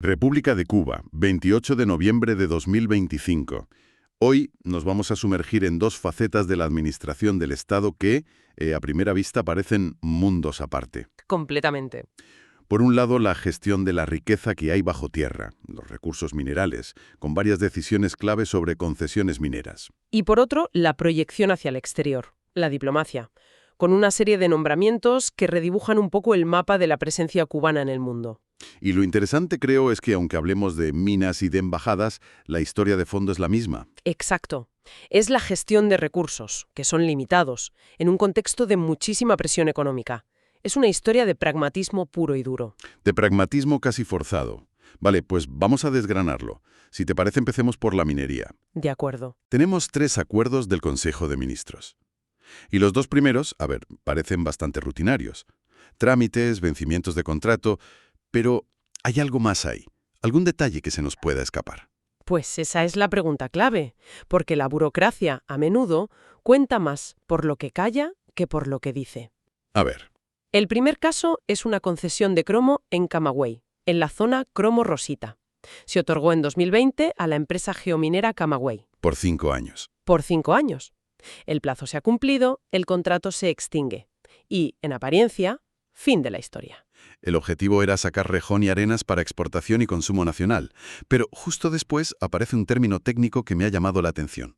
República de Cuba, 28 de noviembre de 2025. Hoy nos vamos a sumergir en dos facetas de la administración del Estado que, a primera vista, parecen mundos aparte. Completamente. Por un lado, la gestión de la riqueza que hay bajo tierra, los recursos minerales, con varias decisiones clave sobre concesiones mineras. Y por otro, la proyección hacia el exterior, la diplomacia, con una serie de nombramientos que redibujan un poco el mapa de la presencia cubana en el mundo. Y lo interesante, creo, es que aunque hablemos de minas y de embajadas, la historia de fondo es la misma. Exacto. Es la gestión de recursos, que son limitados, en un contexto de muchísima presión económica. Es una historia de pragmatismo puro y duro. De pragmatismo casi forzado. Vale, pues vamos a desgranarlo. Si te parece, empecemos por la minería. De acuerdo. Tenemos 3 acuerdos del Consejo de Ministros. Y los dos primeros, parecen bastante rutinarios. Trámites, vencimientos de contrato, pero hay algo más ahí. ¿Algún detalle que se nos pueda escapar? Pues esa es la pregunta clave, porque la burocracia, a menudo, cuenta más por lo que calla que por lo que dice. A ver. El primer caso es una concesión de cromo en Camagüey, en la zona Cromo Rosita. Se otorgó en 2020 a la empresa geominera Camagüey. Por 5 años. Por 5 años. El plazo se ha cumplido, el contrato se extingue. Y, en apariencia, fin de la historia. El objetivo era sacar rejón y arenas para exportación y consumo nacional. Pero justo después aparece un término técnico que me ha llamado la atención.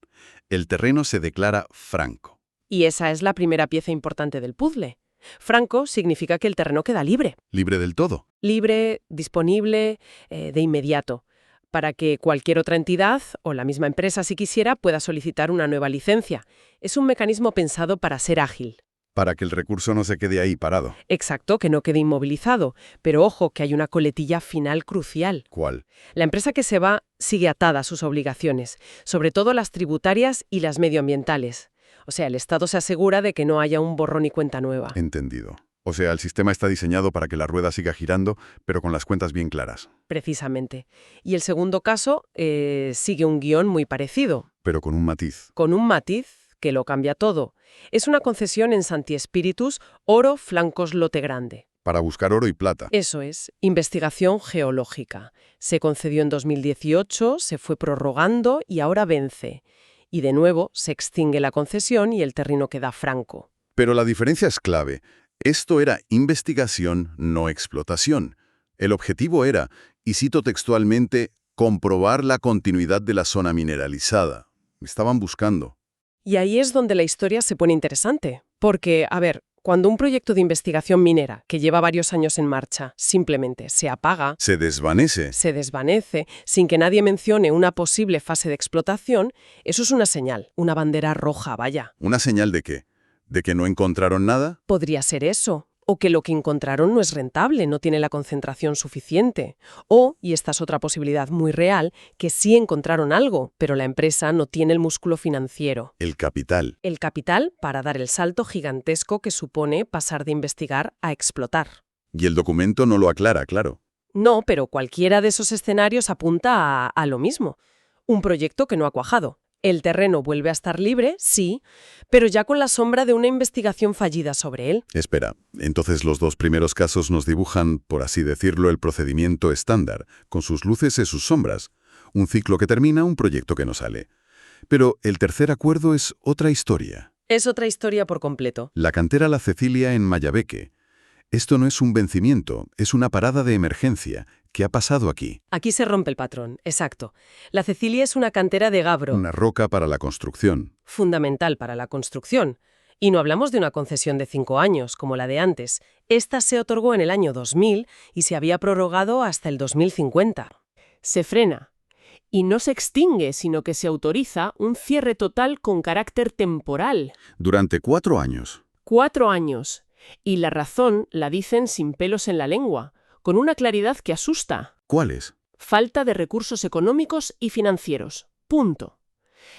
El terreno se declara franco. Y esa es la primera pieza importante del puzzle. Franco significa que el terreno queda libre. ¿Libre del todo? Libre, disponible, de inmediato, para que cualquier otra entidad, o la misma empresa si quisiera, pueda solicitar una nueva licencia. Es un mecanismo pensado para ser ágil. Para que el recurso no se quede ahí parado. Exacto, que no quede inmovilizado. Pero ojo, que hay una coletilla final crucial. ¿Cuál? La empresa que se va sigue atada a sus obligaciones, sobre todo las tributarias y las medioambientales. O sea, el Estado se asegura de que no haya un borrón y cuenta nueva. Entendido. O sea, el sistema está diseñado para que la rueda siga girando, pero con las cuentas bien claras. Precisamente. Y el segundo caso sigue un guión muy parecido. Pero con un matiz. Con un matiz que lo cambia todo. Es una concesión en Santi Espíritus, Oro Flancos Lote Grande. Para buscar oro y plata. Eso es, investigación geológica. Se concedió en 2018, se fue prorrogando y ahora vence. Y de nuevo se extingue la concesión y el terreno queda franco. Pero la diferencia es clave. Esto era investigación, no explotación. El objetivo era, y cito textualmente, comprobar la continuidad de la zona mineralizada. Estaban buscando. Y ahí es donde la historia se pone interesante. Porque, a ver, cuando un proyecto de investigación minera, que lleva varios años en marcha, simplemente se apaga, Se desvanece. se desvanece, sin que nadie mencione una posible fase de explotación, eso es una señal, una bandera roja, vaya. ¿Una señal de qué? ¿De que no encontraron nada? Podría ser eso. O que lo que encontraron no es rentable, no tiene la concentración suficiente. O, y esta es otra posibilidad muy real, que sí encontraron algo, pero la empresa no tiene el músculo financiero. El capital. El capital para dar el salto gigantesco que supone pasar de investigar a explotar. Y el documento no lo aclara, claro. No, pero cualquiera de esos escenarios apunta a lo mismo. Un proyecto que no ha cuajado. El terreno vuelve a estar libre, sí, pero ya con la sombra de una investigación fallida sobre él. Espera, entonces los dos primeros casos nos dibujan, por así decirlo, el procedimiento estándar, con sus luces y sus sombras. Un ciclo que termina, un proyecto que no sale. Pero el tercer acuerdo es otra historia. Es otra historia por completo. La cantera La Cecilia en Mayabeque. Esto no es un vencimiento, es una parada de emergencia. ¿Qué ha pasado aquí? Aquí se rompe el patrón, exacto. La Cecilia es una cantera de gabro. Una roca para la construcción. Fundamental para la construcción. Y no hablamos de una concesión de 5 años, como la de antes. Esta se otorgó en el año 2000 y se había prorrogado hasta el 2050. Se frena. Y no se extingue, sino que se autoriza un cierre total con carácter temporal. Durante 4 años. 4 años. Y la razón la dicen sin pelos en la lengua, con una claridad que asusta. ¿Cuáles? Falta de recursos económicos y financieros. Punto.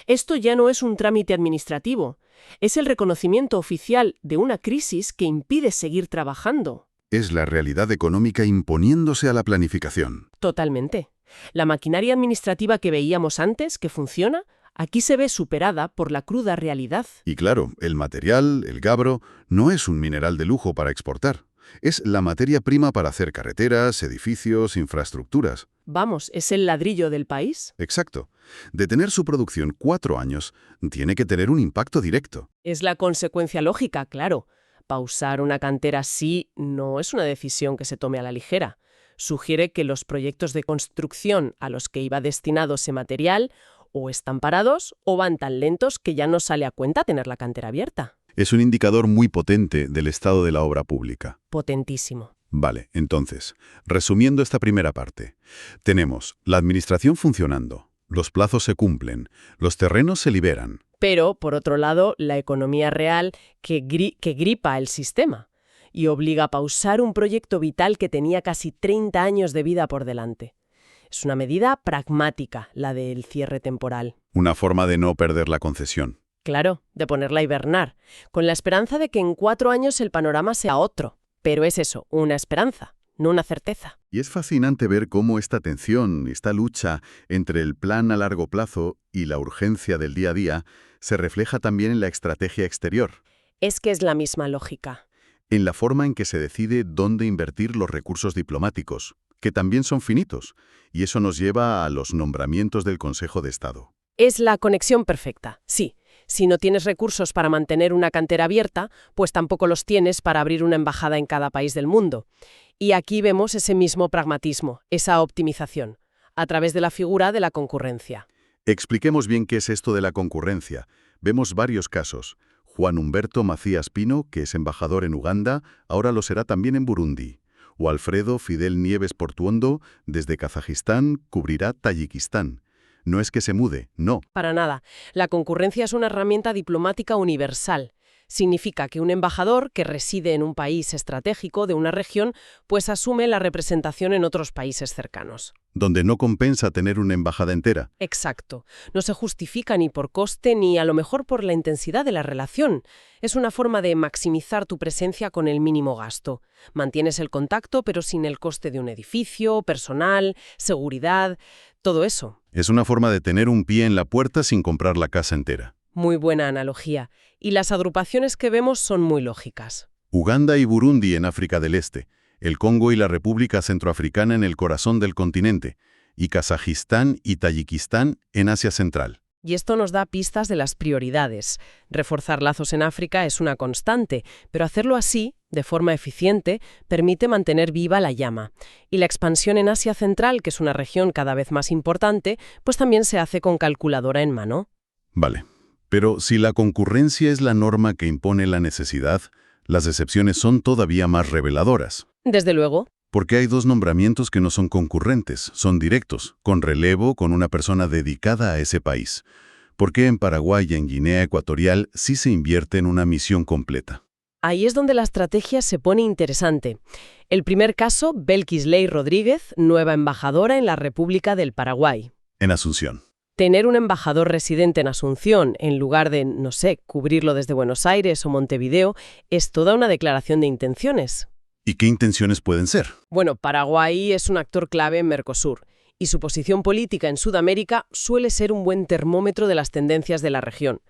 Esto ya no es un trámite administrativo, es el reconocimiento oficial de una crisis que impide seguir trabajando. Es la realidad económica imponiéndose a la planificación. Totalmente. La maquinaria administrativa que veíamos antes, que funciona, aquí se ve superada por la cruda realidad. Y claro, el material, el gabro, no es un mineral de lujo para exportar. Es la materia prima para hacer carreteras, edificios, infraestructuras. Vamos, es el ladrillo del país. Exacto. De tener su producción 4 años, tiene que tener un impacto directo. Es la consecuencia lógica, claro. Pausar una cantera así no es una decisión que se tome a la ligera. Sugiere que los proyectos de construcción a los que iba destinado ese material o están parados o van tan lentos que ya no sale a cuenta tener la cantera abierta. Es un indicador muy potente del estado de la obra pública. Potentísimo. Vale, entonces, resumiendo esta primera parte, tenemos la administración funcionando, los plazos se cumplen, los terrenos se liberan. Pero, por otro lado, la economía real que gripa el sistema y obliga a pausar un proyecto vital que tenía casi 30 años de vida por delante. Es una medida pragmática, la del cierre temporal. Una forma de no perder la concesión. Claro, de ponerla a hibernar, con la esperanza de que en 4 años el panorama sea otro. Pero es eso, una esperanza, no una certeza. Y es fascinante ver cómo esta tensión, esta lucha entre el plan a largo plazo y la urgencia del día a día se refleja también en la estrategia exterior. Es que es la misma lógica. En la forma en que se decide dónde invertir los recursos diplomáticos, que también son finitos, y eso nos lleva a los nombramientos del Consejo de Estado. Es la conexión perfecta, sí. Si no tienes recursos para mantener una cantera abierta, pues tampoco los tienes para abrir una embajada en cada país del mundo. Y aquí vemos ese mismo pragmatismo, esa optimización, a través de la figura de la concurrencia. Expliquemos bien qué es esto de la concurrencia. Vemos varios casos. Juan Humberto Macías Pino, que es embajador en Uganda, ahora lo será también en Burundi. O Alfredo Fidel Nieves Portuondo, desde Kazajistán, cubrirá Tayikistán. No es que se mude, no. Para nada. La concurrencia es una herramienta diplomática universal. Significa que un embajador que reside en un país estratégico de una región, pues asume la representación en otros países cercanos. Donde no compensa tener una embajada entera. Exacto. No se justifica ni por coste ni a lo mejor por la intensidad de la relación. Es una forma de maximizar tu presencia con el mínimo gasto. Mantienes el contacto pero sin el coste de un edificio, personal, seguridad, todo eso. Es una forma de tener un pie en la puerta sin comprar la casa entera. Muy buena analogía. Y las agrupaciones que vemos son muy lógicas. Uganda y Burundi en África del Este, el Congo y la República Centroafricana en el corazón del continente, y Kazajistán y Tayikistán en Asia Central. Y esto nos da pistas de las prioridades. Reforzar lazos en África es una constante, pero hacerlo así, de forma eficiente, permite mantener viva la llama. Y la expansión en Asia Central, que es una región cada vez más importante, pues también se hace con calculadora en mano. Vale, pero si la concurrencia es la norma que impone la necesidad, las excepciones son todavía más reveladoras. Desde luego. Porque hay 2 nombramientos que no son concurrentes, son directos, con relevo con una persona dedicada a ese país. Porque en Paraguay y en Guinea Ecuatorial sí se invierte en una misión completa. Ahí es donde la estrategia se pone interesante. El primer caso, Belkis Ley Rodríguez, nueva embajadora en la República del Paraguay. En Asunción. Tener un embajador residente en Asunción, en lugar de, no sé, cubrirlo desde Buenos Aires o Montevideo, es toda una declaración de intenciones. ¿Y qué intenciones pueden ser? Bueno, Paraguay es un actor clave en Mercosur, y su posición política en Sudamérica suele ser un buen termómetro de las tendencias de la región.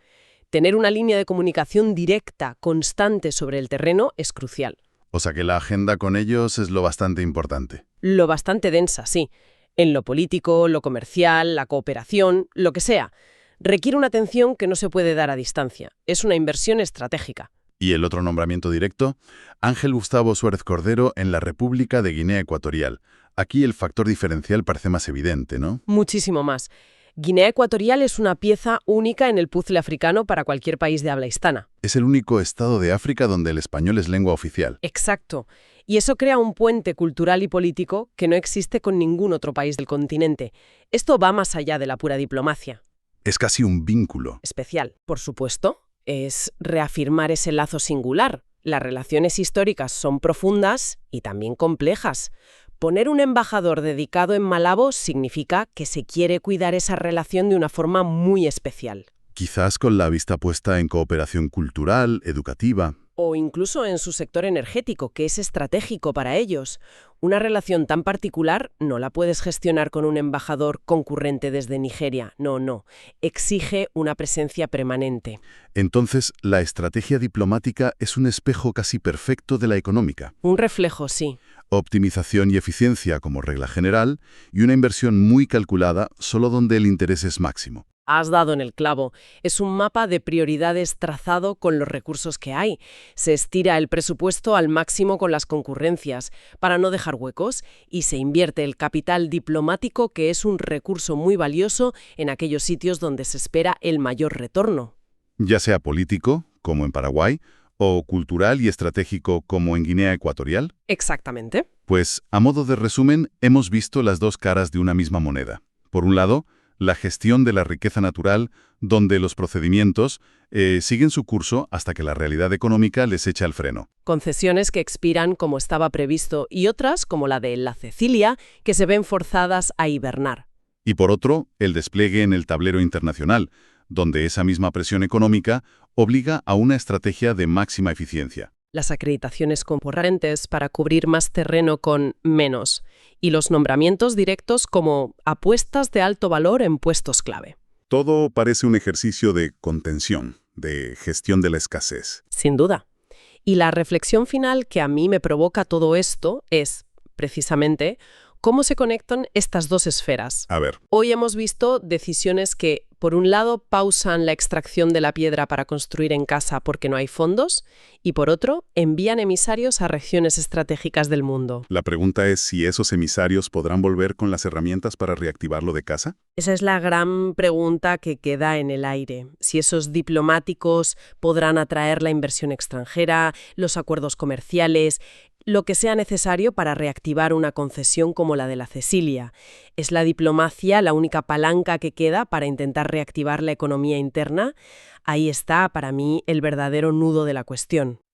Tener una línea de comunicación directa, constante sobre el terreno es crucial. O sea que la agenda con ellos es lo bastante importante. Lo bastante densa, sí. En lo político, lo comercial, la cooperación, lo que sea. Requiere una atención que no se puede dar a distancia. Es una inversión estratégica. Y el otro nombramiento directo, Ángel Gustavo Suárez Cordero en la República de Guinea Ecuatorial. Aquí el factor diferencial parece más evidente, ¿no? Muchísimo más. Guinea Ecuatorial es una pieza única en el puzzle africano para cualquier país de habla hispana. Es el único estado de África donde el español es lengua oficial. Exacto. Y eso crea un puente cultural y político que no existe con ningún otro país del continente. Esto va más allá de la pura diplomacia. Es casi un vínculo. Especial, por supuesto. Es reafirmar ese lazo singular. Las relaciones históricas son profundas y también complejas. Poner un embajador dedicado en Malabo significa que se quiere cuidar esa relación de una forma muy especial. Quizás con la vista puesta en cooperación cultural, educativa. O incluso en su sector energético, que es estratégico para ellos. Una relación tan particular no la puedes gestionar con un embajador concurrente desde Nigeria. No, no. Exige una presencia permanente. Entonces, la estrategia diplomática es un espejo casi perfecto de la económica. Un reflejo, sí. Optimización y eficiencia como regla general y una inversión muy calculada solo donde el interés es máximo. Has dado en el clavo. Es un mapa de prioridades trazado con los recursos que hay. Se estira el presupuesto al máximo con las concurrencias, para no dejar huecos, y se invierte el capital diplomático, que es un recurso muy valioso en aquellos sitios donde se espera el mayor retorno. Ya sea político, como en Paraguay, o cultural y estratégico, como en Guinea Ecuatorial. Exactamente. Pues, a modo de resumen, hemos visto las dos caras de una misma moneda. Por un lado, la gestión de la riqueza natural, donde los procedimientos siguen su curso hasta que la realidad económica les echa el freno. Concesiones que expiran como estaba previsto y otras, como la de la Cecilia, que se ven forzadas a hibernar. Y por otro, el despliegue en el tablero internacional, donde esa misma presión económica obliga a una estrategia de máxima eficiencia. Las acreditaciones concurrentes para cubrir más terreno con menos, y los nombramientos directos como apuestas de alto valor en puestos clave. Todo parece un ejercicio de contención, de gestión de la escasez. Sin duda. Y la reflexión final que a mí me provoca todo esto es, precisamente, cómo se conectan estas dos esferas. A ver. Hoy hemos visto decisiones que, por un lado, pausan la extracción de la piedra para construir en casa porque no hay fondos, y por otro, envían emisarios a regiones estratégicas del mundo. La pregunta es si esos emisarios podrán volver con las herramientas para reactivarlo de casa. Esa es la gran pregunta que queda en el aire. Si esos diplomáticos podrán atraer la inversión extranjera, los acuerdos comerciales, lo que sea necesario para reactivar una concesión como la de la Cecilia. ¿Es la diplomacia la única palanca que queda para intentar reactivar la economía interna? Ahí está, para mí, el verdadero nudo de la cuestión.